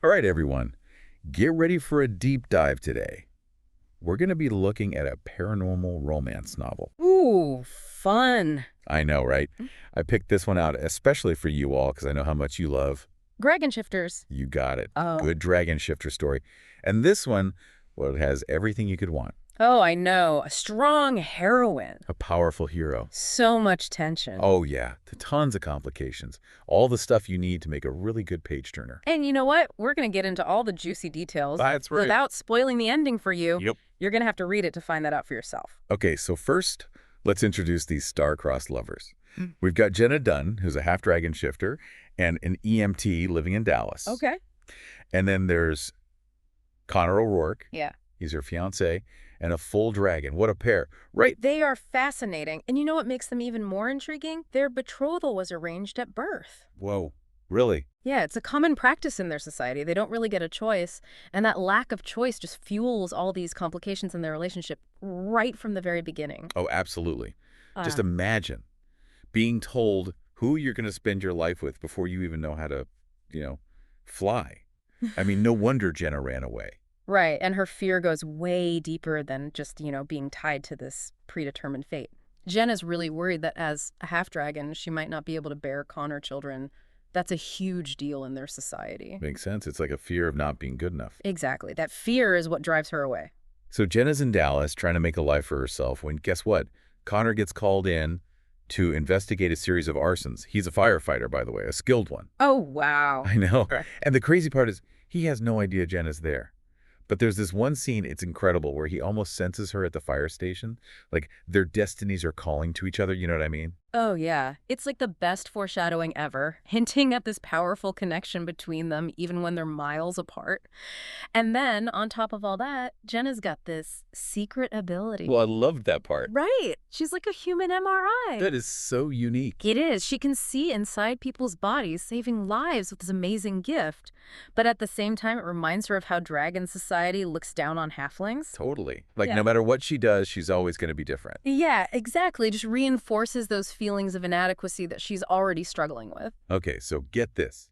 All right, everyone, get ready for a deep dive today. We're going to be looking at a paranormal romance novel. Ooh, fun. I know, right? I picked this one out especially for you all because I know how much you love. Dragon shifters. You got it. Oh. Good dragon shifter story. And this one, well, it has everything you could want. Oh, I know. A strong heroine. A powerful hero. So much tension. Oh, yeah. Tons of complications. All the stuff you need to make a really good page-turner. And you know what? We're going to get into all the juicy details. That's right. Without spoiling the ending for you. Yep. You're going to have to read it to find that out for yourself. Okay, so first, let's introduce these star-crossed lovers. We've got Jenna Dunn, who's a half-dragon shifter, and an EMT living in Dallas. Okay. And then there's Connor O'Rourke. Yeah. He's her fiancé, and a full dragon. What a pair. Right. They are fascinating. And you know what makes them even more intriguing? Their betrothal was arranged at birth. Whoa. Really? Yeah, it's a common practice in their society. They don't really get a choice. And that lack of choice just fuels all these complications in their relationship right from the very beginning. Oh, absolutely. Just Uh, imagine being told who you're going to spend your life with before you even know how to, fly. I mean, no wonder Jenna ran away. Right, and her fear goes way deeper than just, being tied to this predetermined fate. Jen is really worried that as a half-dragon, she might not be able to bear Connor children. That's a huge deal in their society. Makes sense. It's like a fear of not being good enough. Exactly. That fear is what drives her away. So Jenna's in Dallas trying to make a life for herself when, guess what? Connor gets called in to investigate a series of arsons. He's a firefighter, by the way, a skilled one. Oh, wow. I know. And the crazy part is he has no idea Jenna's there. But there's this one scene, it's incredible, where he almost senses her at the fire station. Like their destinies are calling to each other, you know what I mean? Oh, yeah. It's like the best foreshadowing ever, hinting at this powerful connection between them even when they're miles apart. And then, on top of all that, Jenna's got this secret ability. Well, I loved that part. Right. She's like a human MRI. That is so unique. It is. She can see inside people's bodies, saving lives with this amazing gift. But at the same time, it reminds her of how dragon society looks down on halflings. Totally. Like Yeah. no matter what she does, she's always going to be different. Yeah, exactly. Just reinforces those feelings of inadequacy that she's already struggling with. Okay, so get this.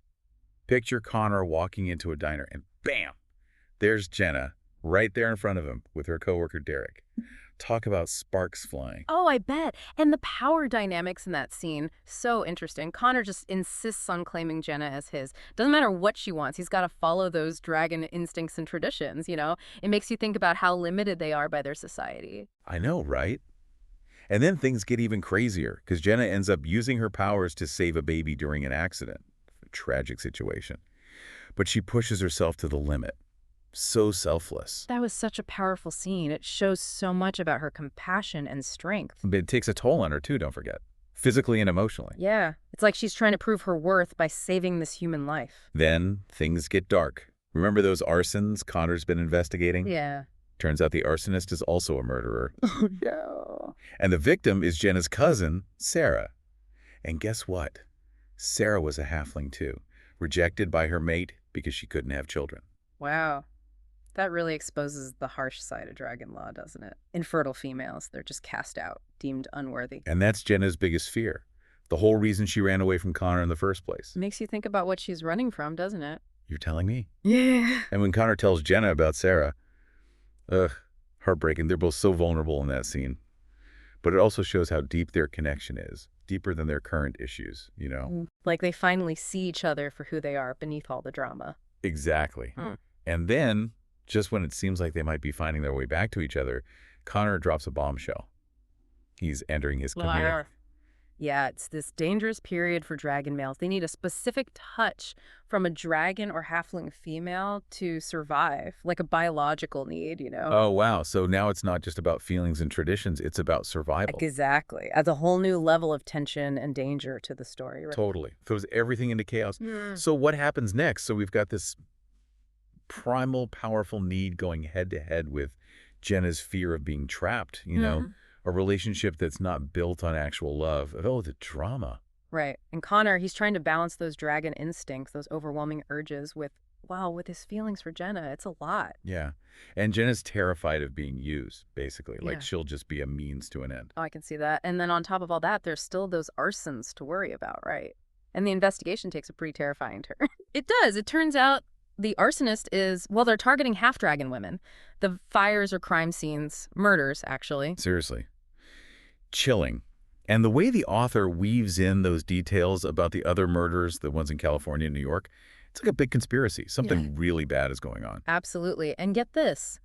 Picture Connor walking into a diner and bam, there's Jenna right there in front of him with her coworker Derek. Talk about sparks flying. Oh, I bet. And the power dynamics in that scene, so interesting. Connor just insists on claiming Jenna as his. Doesn't matter what she wants. He's got to follow those dragon instincts and traditions. It makes you think about how limited they are by their society. I know, right? And then things get even crazier because Jenna ends up using her powers to save a baby during an accident. A tragic situation. But she pushes herself to the limit. So selfless. That was such a powerful scene. It shows so much about her compassion and strength. But it takes a toll on her too, don't forget. Physically and emotionally. Yeah, it's like she's trying to prove her worth by saving this human life. Then things get dark. Remember those arsons Connor's been investigating? Yeah. Turns out the arsonist is also a murderer. Oh, no. And the victim is Jenna's cousin, Sarah. And guess what? Sarah was a halfling too, rejected by her mate because she couldn't have children. Wow. That really exposes the harsh side of dragon law, doesn't it? Infertile females, they're just cast out, deemed unworthy. And that's Jenna's biggest fear. The whole reason she ran away from Connor in the first place. Makes you think about what she's running from, doesn't it? You're telling me? Yeah. And when Connor tells Jenna about Sarah, heartbreaking. They're both so vulnerable in that scene. But it also shows how deep their connection is, deeper than their current issues. Like they finally see each other for who they are beneath all the drama. Exactly. Hmm. And then, just when it seems like they might be finding their way back to each other, Connor drops a bombshell. He's entering his commune. Yeah, it's this dangerous period for dragon males. They need a specific touch from a dragon or halfling female to survive, like a biological need. Oh, wow. So now it's not just about feelings and traditions, it's about survival. Exactly. Adds a whole new level of tension and danger to the story. Right? Totally. Throws everything into chaos. Mm. So what happens next? So we've got this primal, powerful need going head to head with Jenna's fear of being trapped. A relationship that's not built on actual love. Oh, the drama. Right. And Connor, he's trying to balance those dragon instincts, those overwhelming urges with his feelings for Jenna. It's a lot. Yeah. And Jenna's terrified of being used, basically. Yeah. Like she'll just be a means to an end. Oh, I can see that. And then on top of all that, there's still those arsons to worry about, right? And the investigation takes a pretty terrifying turn. It does. It turns out The arsonist is, well, they're targeting half-dragon women. The fires are crime scenes, murders, actually. Seriously. Chilling. And the way the author weaves in those details about the other murders, the ones in California and New York, it's like a big conspiracy. Something really bad is going on. Absolutely. And get this.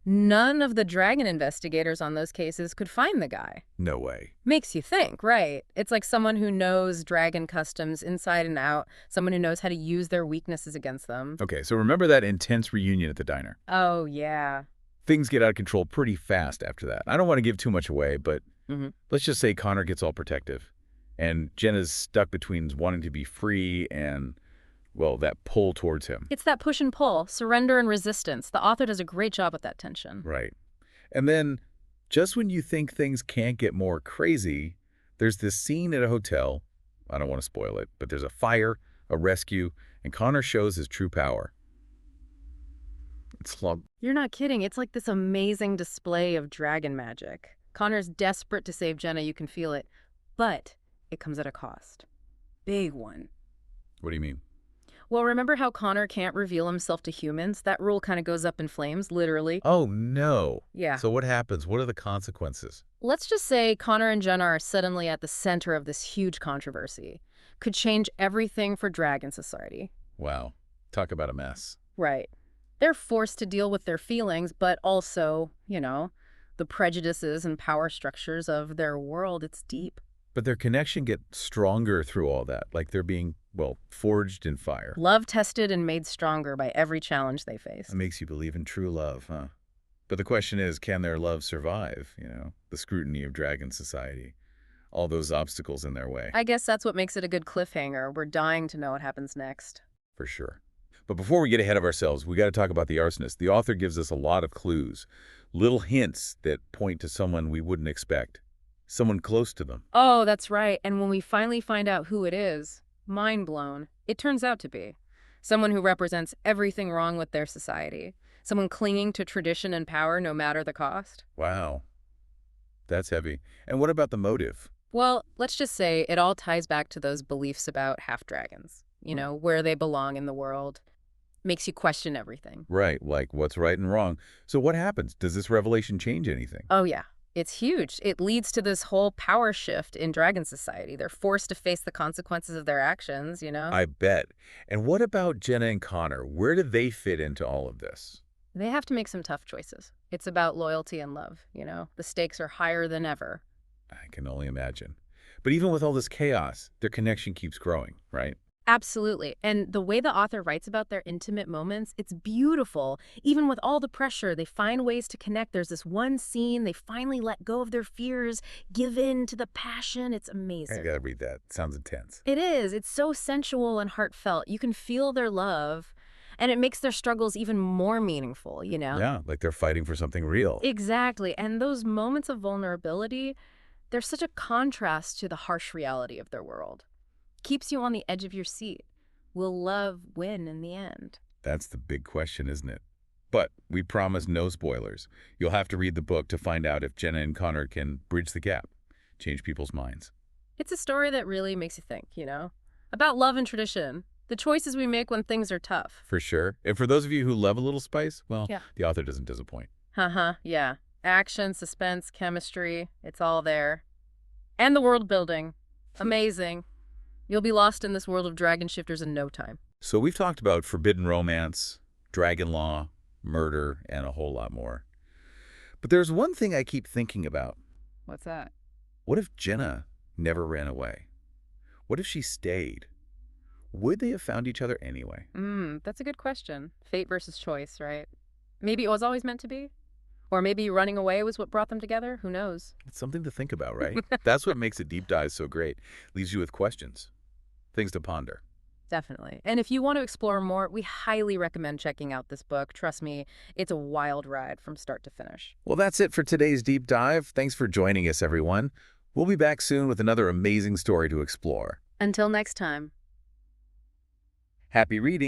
None of the dragon investigators on those cases could find the guy. No way. Makes you think, right? It's like someone who knows dragon customs inside and out, someone who knows how to use their weaknesses against them. Okay, so remember that intense reunion at the diner? Oh, yeah. Things get out of control pretty fast after that. I don't want to give too much away, but let's just say Connor gets all protective. And Jenna's stuck between wanting to be free and, well, that pull towards him. It's that push and pull, surrender and resistance. The author does a great job with that tension. Right. And then, just when you think things can't get more crazy, there's this scene at a hotel. I don't want to spoil it, but there's a fire, a rescue, and Connor shows his true power. You're not kidding. It's like this amazing display of dragon magic. Connor's desperate to save Jenna, you can feel it. But it comes at a cost. Big one. What do you mean? Well, remember how Connor can't reveal himself to humans? That rule kind of goes up in flames, literally. Oh, no. Yeah. So what happens? What are the consequences? Let's just say Connor and Jenna are suddenly at the center of this huge controversy. Could change everything for Dragon Society. Wow. Talk about a mess. Right. They're forced to deal with their feelings, but also, the prejudices and power structures of their world. It's deep. But their connection gets stronger through all that, like they're being, well, forged in fire. Love tested and made stronger by every challenge they face. That makes you believe in true love, huh? But the question is, can their love survive, the scrutiny of Dragon Society? All those obstacles in their way. I guess that's what makes it a good cliffhanger. We're dying to know what happens next. For sure. But before we get ahead of ourselves, we got to talk about the arsonist. The author gives us a lot of clues, little hints that point to someone we wouldn't expect, someone close to them. Oh, that's right. And when we finally find out who it is, mind blown, it turns out to be someone who represents everything wrong with their society, someone clinging to tradition and power no matter the cost. Wow. That's heavy. And what about the motive? Well, let's just say it all ties back to those beliefs about half-dragons, where they belong in the world. Makes you question everything. Right, like what's right and wrong. So what happens? Does this revelation change anything? Oh, yeah. It's huge. It leads to this whole power shift in Dragon Society. They're forced to face the consequences of their actions, I bet. And what about Jenna and Connor? Where do they fit into all of this? They have to make some tough choices. It's about loyalty and love, The stakes are higher than ever. I can only imagine. But even with all this chaos, their connection keeps growing, right? Absolutely. And the way the author writes about their intimate moments, it's beautiful. Even with all the pressure, they find ways to connect. There's this one scene, they finally let go of their fears, give in to the passion. It's amazing. I gotta read that. Sounds intense. It is. It's so sensual and heartfelt. You can feel their love, and it makes their struggles even more meaningful, Yeah, like they're fighting for something real. Exactly. And those moments of vulnerability, they're such a contrast to the harsh reality of their world. Keeps you on the edge of your seat. Will love win in the end? That's the big question, isn't it? But we promise no spoilers. You'll have to read the book to find out if Jenna and Connor can bridge the gap, change people's minds. It's a story that really makes you think, about love and tradition, the choices we make when things are tough. For sure. And for those of you who love a little spice, well, Yeah. The author doesn't disappoint. Yeah. Action, suspense, chemistry, it's all there. And the world building. Amazing. You'll be lost in this world of dragon shifters in no time. So we've talked about forbidden romance, dragon law, murder, and a whole lot more. But there's one thing I keep thinking about. What's that? What if Jenna never ran away? What if she stayed? Would they have found each other anyway? That's a good question. Fate versus choice, right? Maybe it was always meant to be? Or maybe running away was what brought them together? Who knows? It's something to think about, right? That's what makes a deep dive so great. Leaves you with questions, things to ponder. Definitely. And if you want to explore more, we highly recommend checking out this book. Trust me, it's a wild ride from start to finish. Well, that's it for today's deep dive. Thanks for joining us, everyone. We'll be back soon with another amazing story to explore. Until next time. Happy reading.